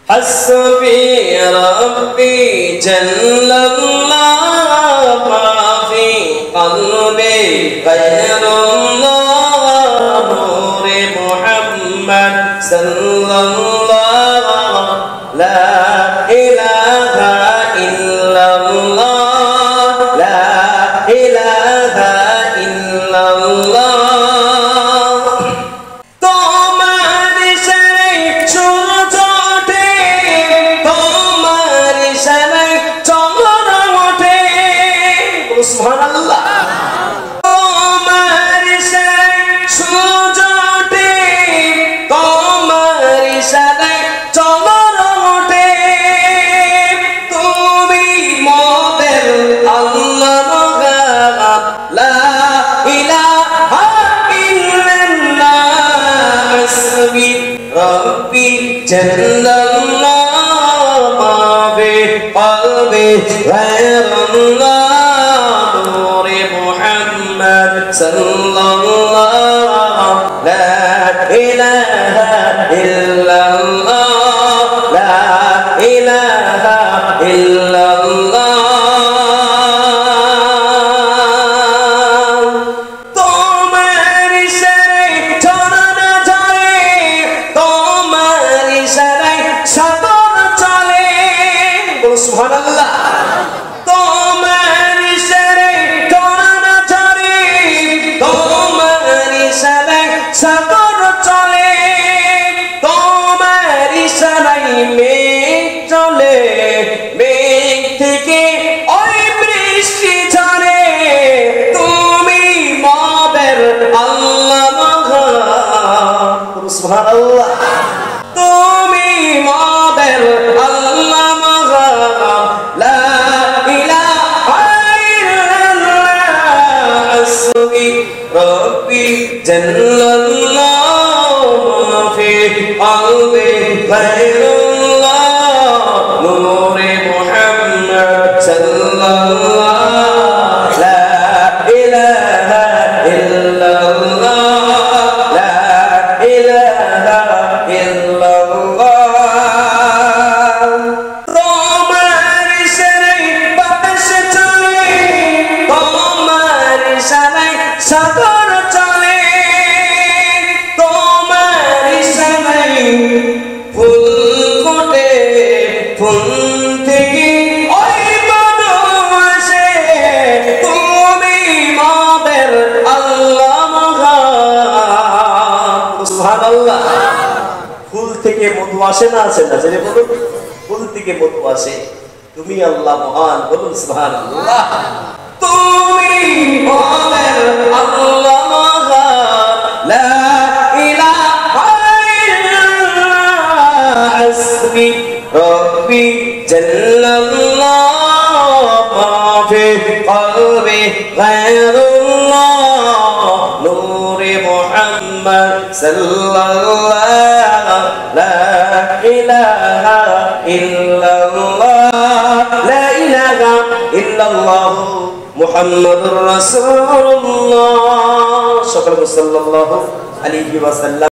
হাসবি রাব্বি জাল্লাল্লাহ মা ফি কলবি গায়রুল্লাহ নূরে মুহাম্মদ সাল্লাল্লাহ লা ইলাহা ইল্লাল্লাহ লা ইলাহা ইল্লাল্লাহ সুবহানাল্লাহ তোমার ইশারায় সূর্য ওঠে তোমার ইশারায় চন্দ্র ওঠে তুমি মোদের আল্লাহ মগাব লা ইলাহা ইল্লাল্লাহ হাসবি রাব্বি জাল্লাল্লাহ মা ফি কলবি গায়রুল্লাহ sallallahu la ilaha illallah la ilaha illallah তোমার ইশারায় ঝরনা ঝরে তোমার ইশারায় সাগর চলে বলো সুবহানাল্লাহ সাগর চলে তোমার ইশারায় মেঘ চলে মেঘ থেকে ওই বৃষ্টি ঝরে তুমি মোদের আল্লাহ মগাব সুবহানাল্লাহ তুমি মোদের আল্লাহ মগাব লা ইলাহা ইল্লাল্লাহ হাসবি রাব্বি জাল্লাল্লাহ মা ফি কলবি গায়রুল্লাহ নূরে মুহাম্মদ সাল্লাল্লাহ লা ইলাহা ইল্লাল্লাহ লা ইলাহা ইল্লাল্লাহ তোমার ইশারায় বাতাস চলে তোমার ইশারায় সাগর চলে তোমার ইশারায় ফুল ফোটে ফুল থেকে ওই মধু আসে তুমি মোদের আল্লাহ মগাব সুবহানাল্লাহ ফুল থেকে মধু আসে না আসে না জেনে বলুন ফুল থেকে মধু আসে তুমি আল্লাহ মহান বলুন সুবহানাল্লাহ তুমি মোদের আল্লাহ মগাব লা ইলাহা ইল্লাল্লাহ হাসবি রাব্বি জাল্লাল্লাহ মা ফি কলবি গায়রুল্লাহ নূরে মুহাম্মদ সাল্লাল্লাহ লা ইলাহা ইল্লাল্লাহ লা ইলাহা ইল্লাল্লাহ মুহাম্মাদুর রাসূলুল্লাহ সাল্লাল্লাহু আলাইহি ওয়াসাল্লাম।